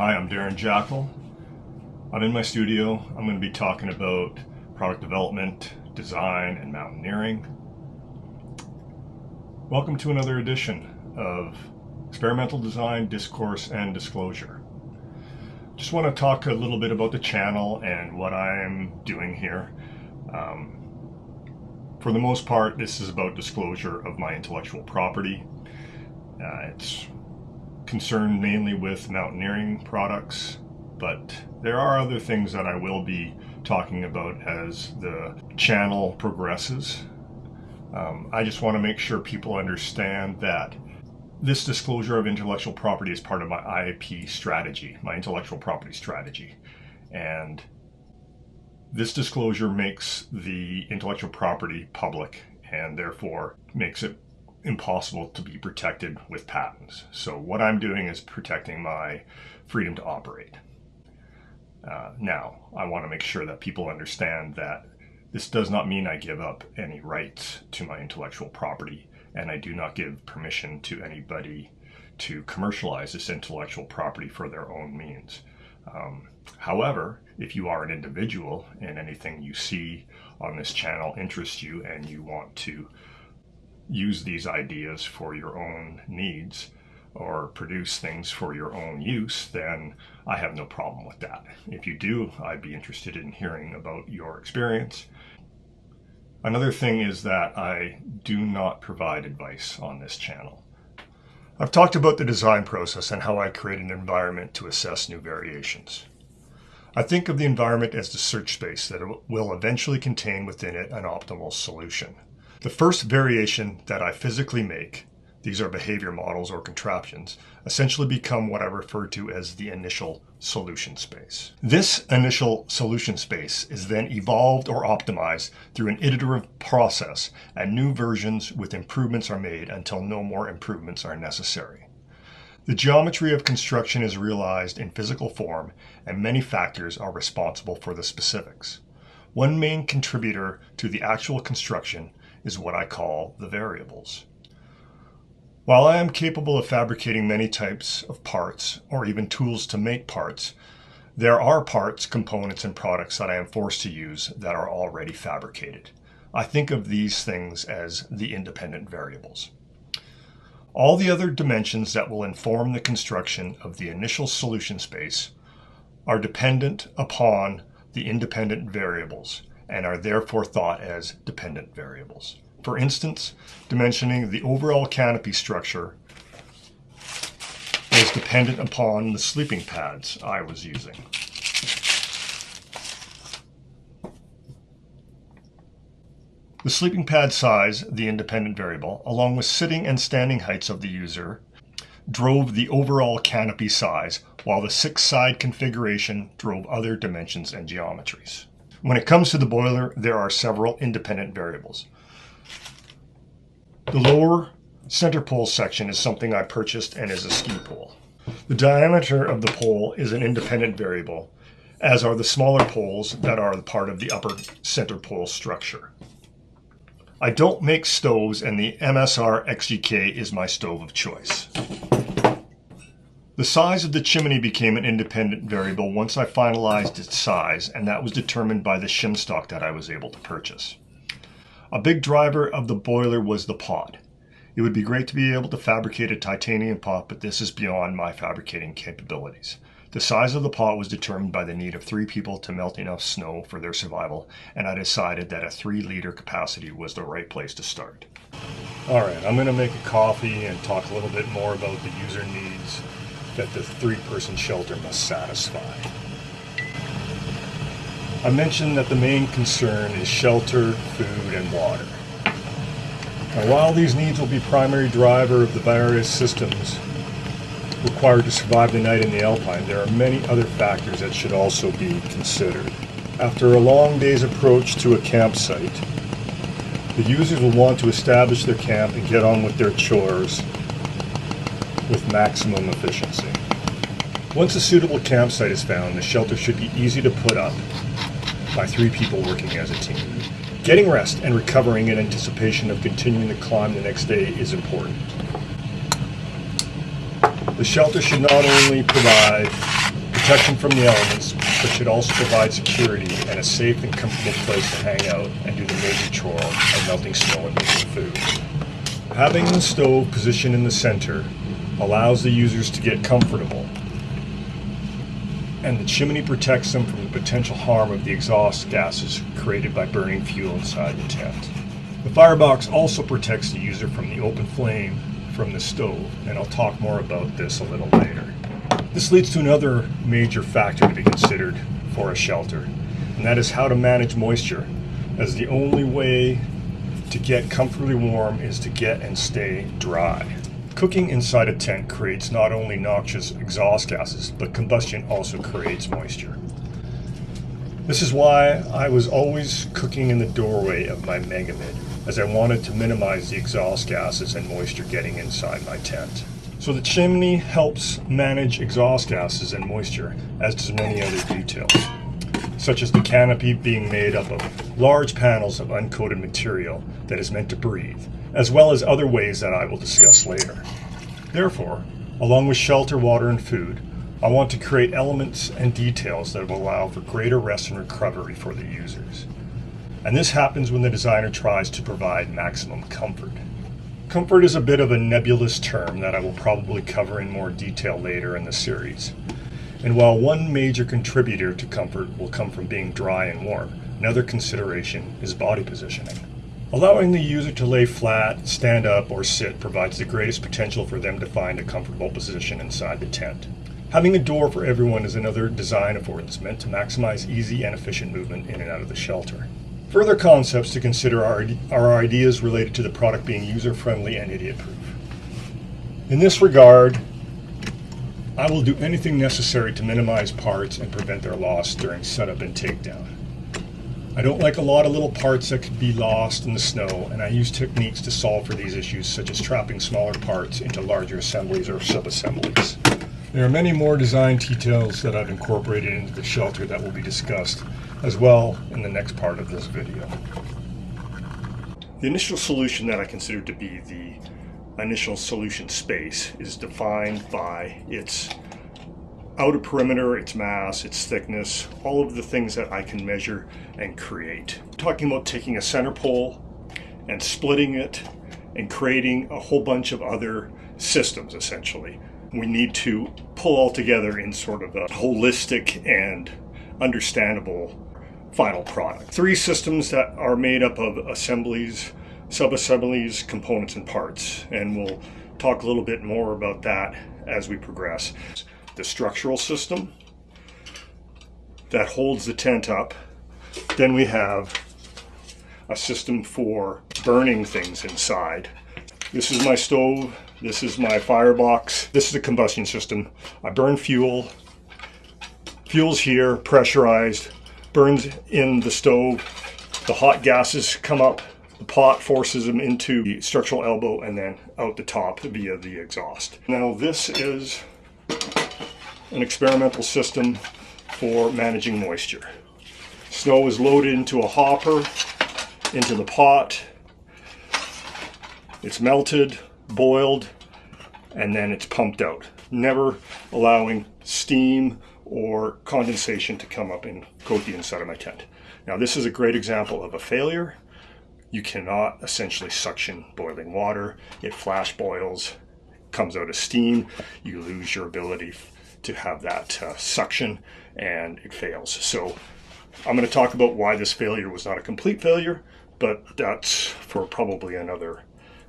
Hi, I'm Darren Jackal. I'm in my studio. I'm going to be talking about product development, design, and mountaineering. Welcome to another edition of Experimental Design, Discourse, and Disclosure. Just want to talk a little bit about the channel and what I'm doing here. For the most part, this is about disclosure of my intellectual property. It's concerned mainly with mountaineering products, but there are other things that I will be talking about as the channel progresses. I just want to make sure people understand that this disclosure of intellectual property is part of my IP strategy, my intellectual property strategy. And this disclosure makes the intellectual property public and therefore makes it impossible to be protected with patents. So what I'm doing is protecting my freedom to operate. Now, I want to make sure that people understand that this does not mean I give up any rights to my intellectual property, and I do not give permission to anybody to commercialize this intellectual property for their own means. However, if you are an individual and anything you see on this channel interests you and you want to use these ideas for your own needs or produce things for your own use, then I have no problem with that. If you do, I'd be interested in hearing about your experience. Another thing is that I do not provide advice on this channel. I've talked about the design process and how I create an environment to assess new variations. I think of the environment as the search space that will eventually contain within it an optimal solution. The first variation that I physically make, these are behavior models or contraptions, essentially become what I refer to as the initial solution space. This initial solution space is then evolved or optimized through an iterative process, and new versions with improvements are made until no more improvements are necessary. The geometry of construction is realized in physical form, and many factors are responsible for the specifics. One main contributor to the actual construction is what I call the variables. While I am capable of fabricating many types of parts, or even tools to make parts, there are parts, components, and products that I am forced to use that are already fabricated. I think of these things as the independent variables. All the other dimensions that will inform the construction of the initial solution space are dependent upon the independent variables and are therefore thought as dependent variables. For instance, dimensioning the overall canopy structure is dependent upon the sleeping pads I was using. The sleeping pad size, the independent variable, along with sitting and standing heights of the user, drove the overall canopy size, while the 6-side configuration drove other dimensions and geometries. When it comes to the boiler, there are several independent variables. The lower center pole section is something I purchased and is a ski pole. The diameter of the pole is an independent variable, as are the smaller poles that are part of the upper center pole structure. I don't make stoves, and the MSR XGK is my stove of choice. The size of the chimney became an independent variable once I finalized its size, and that was determined by the shim stock that I was able to purchase. A big driver of the boiler was the pot. It would be great to be able to fabricate a titanium pot, but this is beyond my fabricating capabilities. The size of the pot was determined by the need of 3 people to melt enough snow for their survival, and I decided that a 3-liter capacity was the right place to start. Alright, I'm going to make a coffee and talk a little bit more about the user needs that the 3-person shelter must satisfy. I mentioned that the main concern is shelter, food, and water. Now, while these needs will be primary driver of the various systems required to survive the night in the Alpine, there are many other factors that should also be considered. After a long day's approach to a campsite, the users will want to establish their camp and get on with their chores with maximum efficiency. Once a suitable campsite is found, the shelter should be easy to put up by 3 people working as a team. Getting rest and recovering in anticipation of continuing the climb the next day is important. The shelter should not only provide protection from the elements, but should also provide security and a safe and comfortable place to hang out and do the major chore of melting snow and making food. Having the stove positioned in the center allows the users to get comfortable, and the chimney protects them from the potential harm of the exhaust gases created by burning fuel inside the tent. The firebox also protects the user from the open flame from the stove, and I'll talk more about this a little later. This leads to another major factor to be considered for a shelter, and that is how to manage moisture, as the only way to get comfortably warm is to get and stay dry. Cooking inside a tent creates not only noxious exhaust gases, but combustion also creates moisture. This is why I was always cooking in the doorway of my megamid, as I wanted to minimize the exhaust gases and moisture getting inside my tent. So the chimney helps manage exhaust gases and moisture, as does many other details, such as the canopy being made up of large panels of uncoated material that is meant to breathe, as well as other ways that I will discuss later. Therefore, along with shelter, water, and food, I want to create elements and details that will allow for greater rest and recovery for the users. And this happens when the designer tries to provide maximum comfort. Comfort is a bit of a nebulous term that I will probably cover in more detail later in the series. And while one major contributor to comfort will come from being dry and warm, another consideration is body positioning. Allowing the user to lay flat, stand up, or sit provides the greatest potential for them to find a comfortable position inside the tent. Having a door for everyone is another design affordance meant to maximize easy and efficient movement in and out of the shelter. Further concepts to consider are ideas related to the product being user-friendly and idiot-proof. In this regard, I will do anything necessary to minimize parts and prevent their loss during setup and takedown. I don't like a lot of little parts that could be lost in the snow, and I use techniques to solve for these issues, such as trapping smaller parts into larger assemblies or sub-assemblies. There are many more design details that I've incorporated into the shelter that will be discussed as well in the next part of this video. The initial solution that I consider to be the initial solution space is defined by its outer perimeter, its mass, its thickness, all of the things that I can measure and create. I'm talking about taking a center pole and splitting it and creating a whole bunch of other systems, essentially. We need to pull all together in sort of a holistic and understandable final product. 3 systems that are made up of assemblies, sub-assemblies, components, and parts, and we'll talk a little bit more about that as we progress. The structural system that holds the tent up. Then we have a system for burning things inside. This is my stove. This is my firebox. This is the combustion system. I burn fuel. Fuel's here, pressurized, burns in the stove. The hot gases come up. The pot forces them into the structural elbow and then out the top via the exhaust. Now this is an experimental system for managing moisture. Snow is loaded into a hopper, into the pot. It's melted, boiled, and then it's pumped out, never allowing steam or condensation to come up and coat the inside of my tent. Now this is a great example of a failure. You cannot essentially suction boiling water. It flash boils, comes out as steam. You lose your ability to have that suction, and it fails. So I'm going to talk about why this failure was not a complete failure, but that's for probably another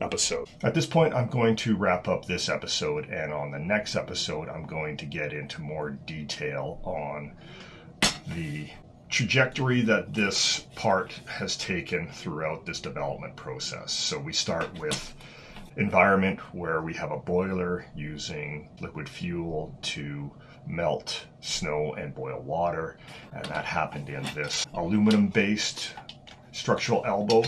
episode. At this point, I'm going to wrap up this episode, and on the next episode, I'm going to get into more detail on the trajectory that this part has taken throughout this development process. So we start with environment where we have a boiler using liquid fuel to melt snow and boil water, and that happened in this aluminum-based structural elbow.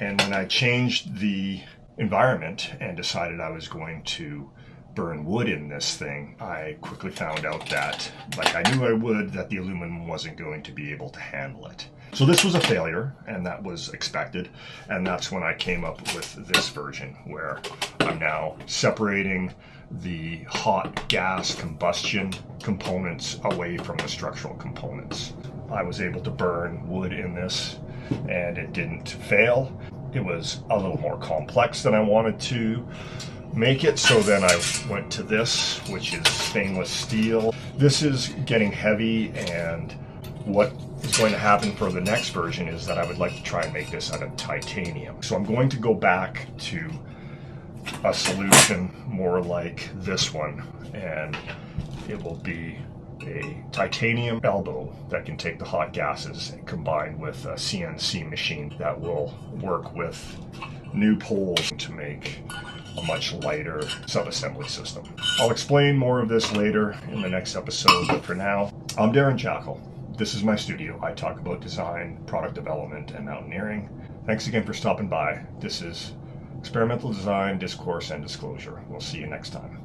And when I changed the environment and decided I was going to burn wood in this thing, I quickly found out that, like I knew I would, that the aluminum wasn't going to be able to handle it. So this was a failure, and that was expected, and that's when I came up with this version where I'm now separating the hot gas combustion components away from the structural components. I was able to burn wood in this, and it didn't fail. It was a little more complex than I wanted to make it, so then I went to this, which is stainless steel. This is getting heavy, and what is going to happen for the next version is that I would like to try and make this out of titanium. So I'm going to go back to a solution more like this one, and it will be a titanium elbow that can take the hot gases and combine with a CNC machine that will work with new poles to make a much lighter sub-assembly system. I'll explain more of this later in the next episode, but for now, I'm Darren Jackal. This is my studio. I talk about design, product development, and mountaineering. Thanks again for stopping by. This is Experimental Design, Discourse, and Disclosure. We'll see you next time.